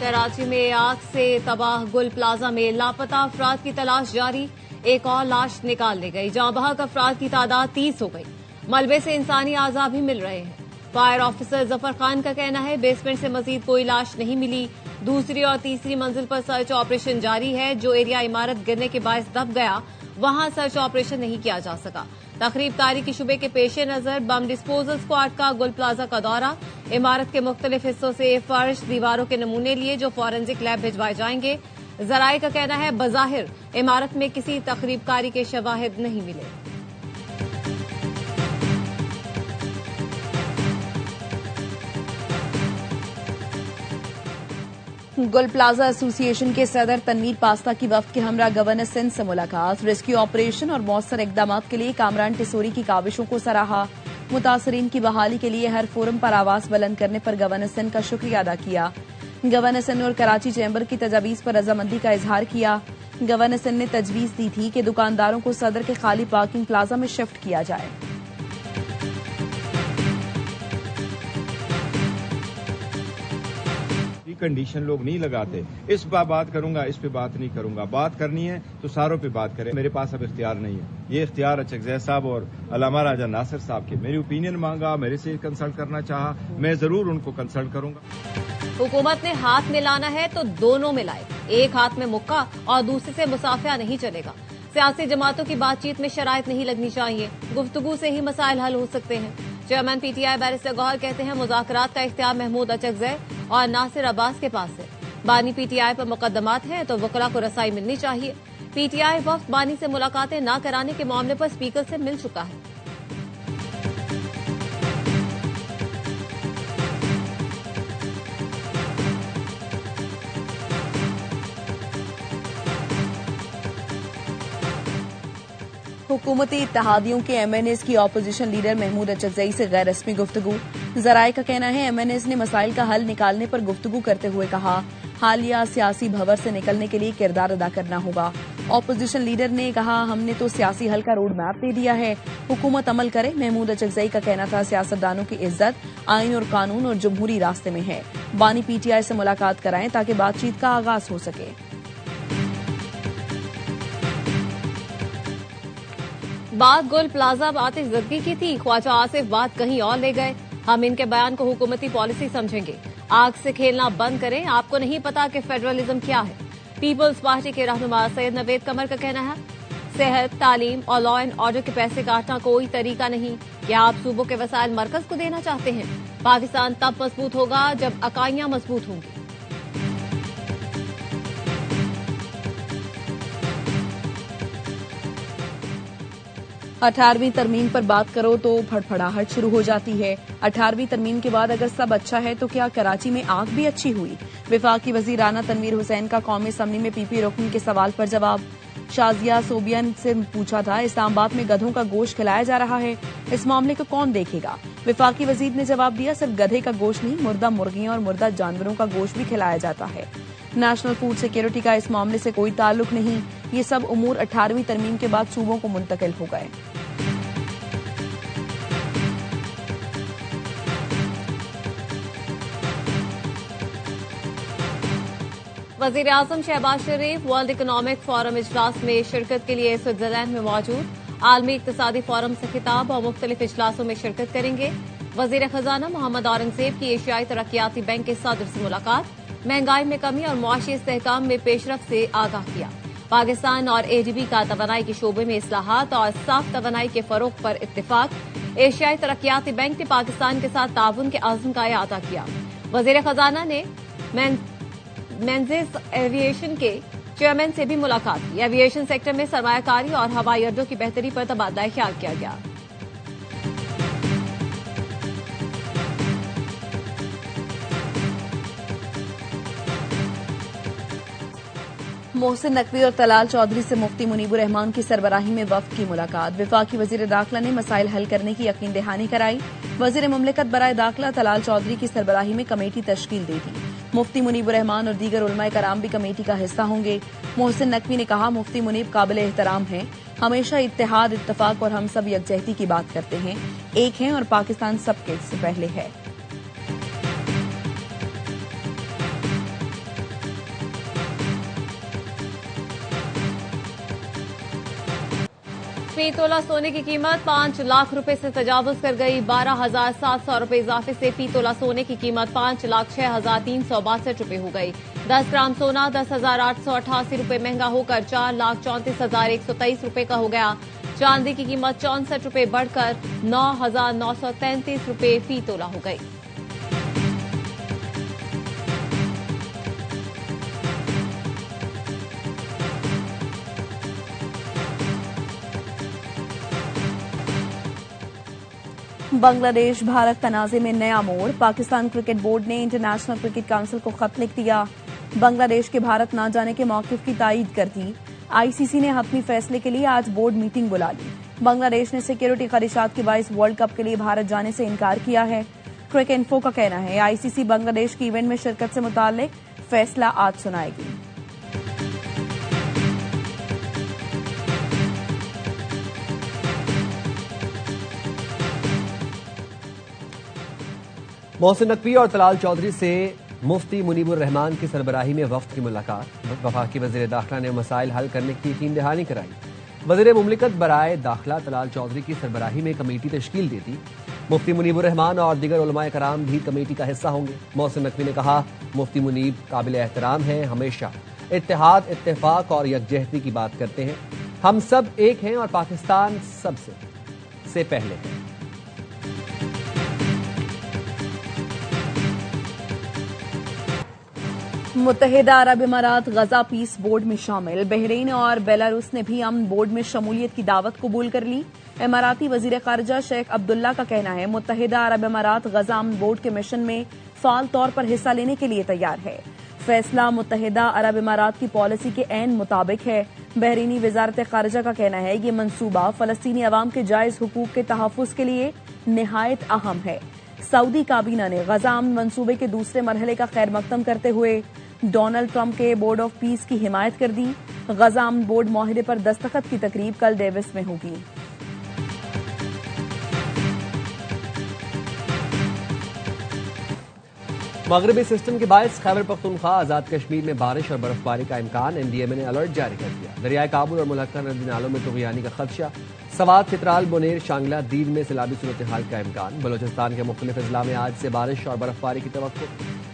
कराची में आग से तबाह गुल प्लाजा में लापता अफराद की तलाश जारी। एक और लाश निकाल ली गई। जाँ बहक अफराद की तादाद 30 हो गई। मलबे से इंसानी आज़ा भी मिल रहे हैं। फायर ऑफिसर जफर खान का कहना है बेसमेंट से मजीद कोई लाश नहीं मिली। दूसरी और तीसरी मंजिल पर सर्च ऑपरेशन जारी है। जो एरिया इमारत गिरने के बायस दब गया वहां सर्च ऑपरेशन नहीं किया जा सका। तखरीबकारी की शुबे के पेश नजर बम डिस्पोजल स्क्वाड का गुल प्लाजा का दौरा। इमारत के मुख्तलिफ हिस्सों से फर्श दीवारों के नमूने लिए जो फॉरेंसिक लैब भिजवाए जाएंगे। जराये का कहना है बज़ाहिर इमारत में किसी तखरीबकारी के शवाहिद नहीं मिले। गुल प्लाजा एसोसिएशन के सदर तनवीर पास्ता की वफ्द के हमरा गवर्नर सिंध से मुलाकात। रेस्क्यू ऑपरेशन और मौसर इकदाम के लिए कामरान टिसोरी की काविशों को सराहा। मुतासरीन की बहाली के लिए हर फोरम पर आवाज बुलंद करने पर गवर्नर सिंध का शुक्रिया अदा किया। गवर्नर सिंध और कराची चैम्बर की तजावीज पर रजामंदी का इजहार किया। गवर्नर सिंध ने तजवीज दी थी कि दुकानदारों को सदर के खाली पार्किंग प्लाजा में शिफ्ट किया जाए। कंडीशन लोग नहीं लगाते। इस पर बात करूंगा, इस पे बात नहीं करूंगा। बात करनी है तो सारों पे बात करें। मेरे पास अब इख्तियार नहीं है। ये इख्तियार अचकज़ई साहब और अल्लामा राजा नासिर साहब के। मेरी ओपिनियन मांगा, मेरे से कंसल्ट करना चाहा, मैं जरूर उनको कंसल्ट करूंगा। हुकूमत ने हाथ मिलाना है तो दोनों मिलाए। एक हाथ में मुक्का और दूसरे से मुसाफिया नहीं चलेगा। सियासी जमातों की बातचीत में शराइत नहीं लगनी चाहिए। गुफ्तगू से ही मसाइल हल हो सकते हैं। चेयरमैन पीटीआई बैरिस्टर गौहर कहते हैं मुज़ाकरात का इख्तियार महमूद अचकज़ई और नासिर अब्बास के पास है। बानी पीटीआई पर मुकदमात हैं तो वकला को रसाई मिलनी चाहिए। पीटीआई वफ्द बानी से मुलाकातें न कराने के मामले पर स्पीकर से मिल चुका है। हुकूमती इत्तेहादियों के एमएनएस की ऑपोजिशन लीडर महमूद अचकज़ई से गैर रस्मी गुफ्तगू। जराये का कहना है एमएनएस ने मसाइल का हल निकालने पर गुफ्तगू करते हुए कहा हालिया सियासी भंवर से निकलने के लिए किरदार अदा करना होगा। ऑपोजिशन लीडर ने कहा हमने तो सियासी हल का रोड मैप दे दिया है, हुकूमत अमल करे। महमूद अचकज़ई का कहना था सियासतदानों की इज्जत आईन और कानून और जमहूरी रास्ते में है। बानी पीटीआई से मुलाकात कराएं ताकि बातचीत का आगाज हो सके। बात गुल प्लाजा आतिश ज़दगी की थी। ख्वाजा आसिफ बात कहीं और ले गए। हम इनके बयान को हुकूमती पॉलिसी समझेंगे। आग से खेलना बंद करें। आपको नहीं पता कि फेडरलिज्म क्या है। पीपल्स पार्टी के रहनुमा सैयद नवेद कमर का कहना है सेहत, तालीम और लॉ एंड ऑर्डर के पैसे काटना कोई तरीका नहीं। क्या आप सूबों के वसाइल मरकज को देना चाहते हैं? पाकिस्तान तब मजबूत होगा जब इकाइयां मजबूत होंगी। 18वीं तरमीम पर बात करो तो फड़फड़ाहट शुरू हो जाती है। 18वीं तरमीम के बाद अगर सब अच्छा है तो क्या कराची में आग भी अच्छी हुई? वफाकी वजीर राना तनवीर हुसैन का कौमी असम्बली में पीपी रुकन के सवाल पर जवाब। शाजिया सोबियन से पूछा था इस्लामाबाद में गधों का गोश्त खिलाया जा रहा है, इस मामले को कौन देखेगा? वफाकी वजीर ने जवाब दिया सिर्फ गधे का गोश्त नहीं, मुर्दा मुर्गियां और मुर्दा जानवरों का गोश्त भी खिलाया जाता है। नेशनल फूड सिक्योरिटी का इस मामले से कोई ताल्लुक नहीं। ये सब उमूर 18वीं तरमीम के बाद सूबों को मुंतकिल हो गए। वजीर आजम शहबाज शरीफ वर्ल्ड इकोनॉमिक फोरम इजलास में शिरकत के लिए स्विट्जरलैंड में मौजूद। आलमी इक्तिसादी फोरम से खिताब और मुख्तलिफ इजलासों में शिरकत करेंगे। वजीर खजाना मोहम्मद औरंगजेब की एशियाई तरक्याती बैंक के सदर से मुलाकात। महंगाई में कमी और मुआशी इस्तेहकाम में पेशरफ से आगाह किया। पाकिस्तान और एडीबी का तवानाई के शोबे में इस्लाहात और साफ तवानाई के फरोग पर इत्तेफाक। एशियाई तरक्याती बैंक ने पाकिस्तान के साथ ताउन के आज़म का अदा किया। वजीर खजाना ने मेंजिस एविएशन के चेयरमैन से भी मुलाकात की। एविएशन सेक्टर में सरमायाकारी और हवाई अड्डों की बेहतरी पर तबादला ख्याल किया गया। मोहसिन नकवी और तलाल चौधरी से मुफ्ती मुनीबुर रहमान की सरबराही में वफ्द की मुलाकात। वफाकी वजीर दाखिला ने मसाइल हल करने की यकीन दहानी कराई। वजीर मुमलिकत बराए दाखिला तलाल चौधरी की सरबराही में कमेटी तश्कील दी थी। मुफ्ती मुनीबुर रहमान और दीगर उलमाए कराम भी कमेटी का हिस्सा होंगे। मोहसिन नकवी ने कहा मुफ्ती मुनीब काबिल एहतराम हैं, हमेशा इत्तेहाद, इत्तफाक और हम सब यकजहती की बात करते हैं, एक हैं और पाकिस्तान सबके से पहले है। फी तोला सोने की कीमत 5 लाख रुपए से तजावुज कर गई। 12,700 रुपए इजाफे से फी तोला सोने की कीमत 5,06,362 रुपए हो गई। 10 ग्राम सोना 10,888 रुपए महंगा होकर 4,34,123 रुपए का हो गया। चांदी की कीमत 64 रुपए बढ़कर 9,933 रुपए फी तोला हो गई। बांग्लादेश भारत तनाजे में नया मोड़। पाकिस्तान क्रिकेट बोर्ड ने इंटरनेशनल क्रिकेट काउंसिल को खत लिख दिया। बांग्लादेश के भारत न जाने के मौकिफ की तायीद कर दी। आईसीसी ने हतमी फैसले के लिए आज बोर्ड मीटिंग बुला ली। बांग्लादेश ने सिक्योरिटी खदशात के बायस वर्ल्ड कप के लिए भारत जाने से इनकार किया है। क्रिक इन्फो का कहना है आईसीसी बांग्लादेश की इवेंट में शिरकत से मुताल्लिक फैसला आज सुनाएगी। मोहसिन नकवी और तलाल चौधरी से मुफ्ती मुनीबुर रहमान की सरबराही में वफ्द की मुलाकात। वफाकी वजीर दाखिला ने मसाइल हल करने की यकीन दहानी कराई। वजीर मुमलिकत बराए दाखिला तलाल चौधरी की सरबराही में कमेटी तश्कील दे दी। मुफ्ती मुनीबुर रहमान और दीगर उलमाए कराम भी कमेटी का हिस्सा होंगे। मोहसिन नकवी ने कहा मुफ्ती मुनीब काबिल एहतराम है, हमेशा इत्तेहाद, इत्तेफाक और यकजहती की बात करते हैं। हम सब एक हैं और पाकिस्तान सबसे पहले है। मुत्तहिदा अरब इमारात गजा पीस बोर्ड में शामिल। बहरीन और बेलारूस ने भी अमन बोर्ड में शमूलियत की दावत कबूल कर ली। इमाराती वजीर खारजा शेख अब्दुल्ला का कहना है मुत्तहिदा अरब इमारात गजा अमन बोर्ड के मिशन में फाल तौर पर हिस्सा लेने के लिए तैयार है। फैसला मुत्तहिदा अरब इमारात की पॉलिसी के ऐन मुताबिक है। बहरीनी वजारत खारजा का कहना है ये मंसूबा फलस्तीनी अवाम के जायज हुकूक के तहफ़्फ़ुज़ के लिए निहायत अहम है। सऊदी काबीना ने गजा अमन मंसूबे के दूसरे मरहले का खैर मकदम करते हुए डोनाल्ड ट्रंप के बोर्ड ऑफ पीस की हिमायत कर दी। गजा अमन बोर्ड माहिदे पर दस्तखत की तकरीब कल डेविस में होगी। मगरबी सिस्टम के बायस खैबर पख्तूनख्वा आजाद कश्मीर में बारिश और बर्फबारी का इम्कान। एनडीएमए ने अलर्ट जारी कर दिया। दरियाए काबुल और मुलक्का नदी नालों में तुग़यानी का खदशा। सवात, चित्राल, बुनेर, शांगला, दीद में सैलाबी सूरत हाल का इम्कान। बलोचिस्तान के मुख्तलिफ अजला में आज से बारिश और बर्फबारी की तवक्को।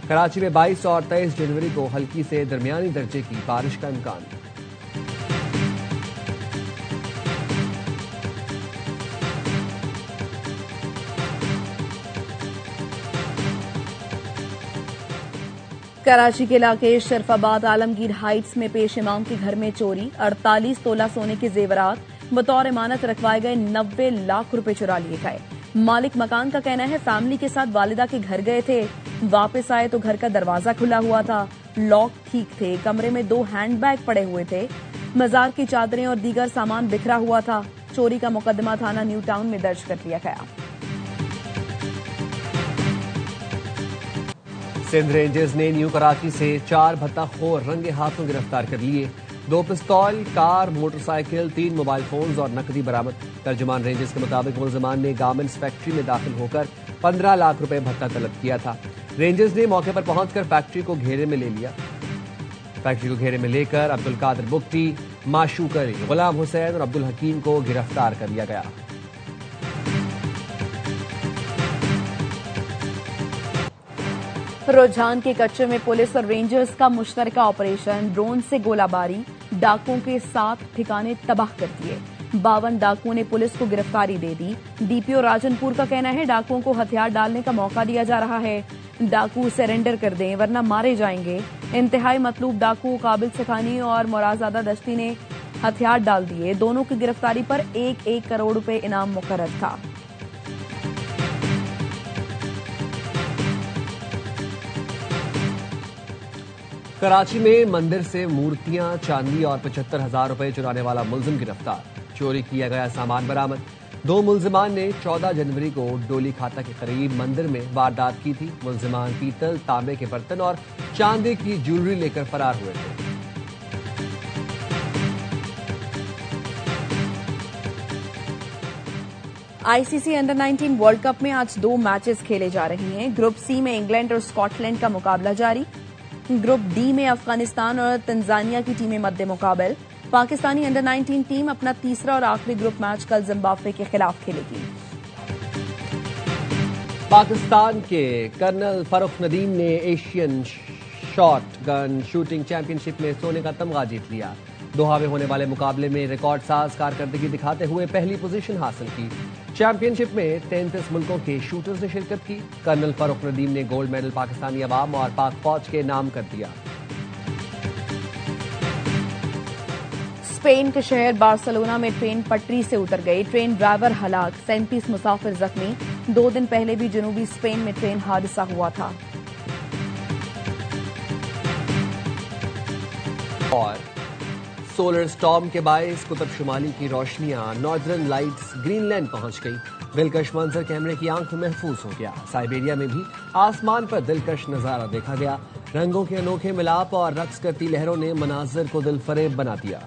कराची में 22 और 23 जनवरी को हल्की से दरमियानी दर्जे की बारिश का इम्कान। कराची के इलाके शरफाबाद आलमगीर हाइट्स में पेश इमाम के घर में चोरी। 48 तोला सोने के जेवरात बतौर इमानत रखवाए गए 90 लाख रुपए चुरा लिए गए। मालिक मकान का कहना है फैमिली के साथ वालिदा के घर गए थे, वापस आए तो घर का दरवाजा खुला हुआ था, लॉक ठीक थे, कमरे में 2 हैंडबैग पड़े हुए थे, मजार की चादरें और दीगर सामान बिखरा हुआ था। चोरी का मुकदमा थाना न्यू टाउन में दर्ज कर लिया गया। सिंध रेंजर्स ने न्यू कराची से 4 भत्ताखोर रंगे हाथों गिरफ्तार कर लिए। 2 पिस्तौल, कार, मोटरसाइकिल, 3 मोबाइल फोन्स और नकदी बरामद। तर्जुमान रेंजर्स के मुताबिक मुलजमान ने गारमेंट्स फैक्ट्री में दाखिल होकर 15 लाख रुपए भत्ता तलब किया था। रेंजर्स ने मौके पर पहुंचकर फैक्ट्री को घेरे में ले लिया। फैक्ट्री को घेरे में लेकर अब्दुल कादिर बुख्ती, माशूक अली, गुलाम हुसैन और अब्दुल हकीम को गिरफ्तार कर लिया गया। रुझान के कच्चे में पुलिस और रेंजर्स का मुश्तरका ऑपरेशन। ड्रोन से गोलाबारी, डाकुओं के 7 ठिकाने तबाह कर दिए। 52 डाकुओं ने पुलिस को गिरफ्तारी दे दी। डीपीओ राजनपुर का कहना है डाकुओं को हथियार डालने का मौका दिया जा रहा है। डाकू सरेंडर कर दें वरना मारे जाएंगे। इंतहाई मतलूब डाकू काबिल सखानी और मोराजादा दश्ती ने हथियार डाल दिए। दोनों की गिरफ्तारी पर 1-1 करोड़ रुपए इनाम मुकर्रर था। कराची में मंदिर से मूर्तियां, चांदी और 75,000 रुपए चुराने वाला मुलजिम गिरफ्तार। चोरी किया गया सामान बरामद। 2 मुलजिमान ने 14 जनवरी को डोली खाता के करीब मंदिर में वारदात की थी। मुलजिमान पीतल, तांबे के बर्तन और चांदी की ज्वेलरी लेकर फरार हुए थे। आईसीसी अंडर 19 वर्ल्ड कप में आज 2 मैचेस खेले जा रहे हैं। ग्रुप सी में इंग्लैंड और स्कॉटलैंड का मुकाबला जारी। ग्रुप डी में अफगानिस्तान और तंजानिया की टीमें मद्दे मुकाबल। पाकिस्तानी अंडर 19 टीम अपना तीसरा और आखिरी ग्रुप मैच कल जिम्बाब्वे के खिलाफ खेलेगी। पाकिस्तान के कर्नल फरूख नदीम ने Asian shot gun shooting championship में सोने का तमगा जीत लिया। दोहा में होने वाले मुकाबले में रिकॉर्ड साज कारकर्दगी दिखाते हुए पहली पोजीशन हासिल की। चैंपियनशिप में 33 मुल्कों के शूटर्स ने शिरकत की। कर्नल फरूख नदीम ने गोल्ड मेडल पाकिस्तानी अवाम और पाक फौज के नाम कर दिया। स्पेन के शहर बार्सिलोना में ट्रेन पटरी से उतर गई। ट्रेन ड्राइवर हलाक, 37 मुसाफिर जख्मी। 2 दिन पहले भी जनूबी स्पेन में ट्रेन हादसा हुआ था। और सोलर स्टॉर्म के बायस कुतुब शुमाली की रोशनियां नॉर्दर्न लाइट्स ग्रीनलैंड पहुंच गई। दिलकश मंजर कैमरे की आंख में महफूज हो गया। साइबेरिया में भी आसमान पर दिलकश नजारा देखा गया। रंगों के अनोखे मिलाप और रक्स करती लहरों ने मनाजिर को दिलफरेब बना दिया।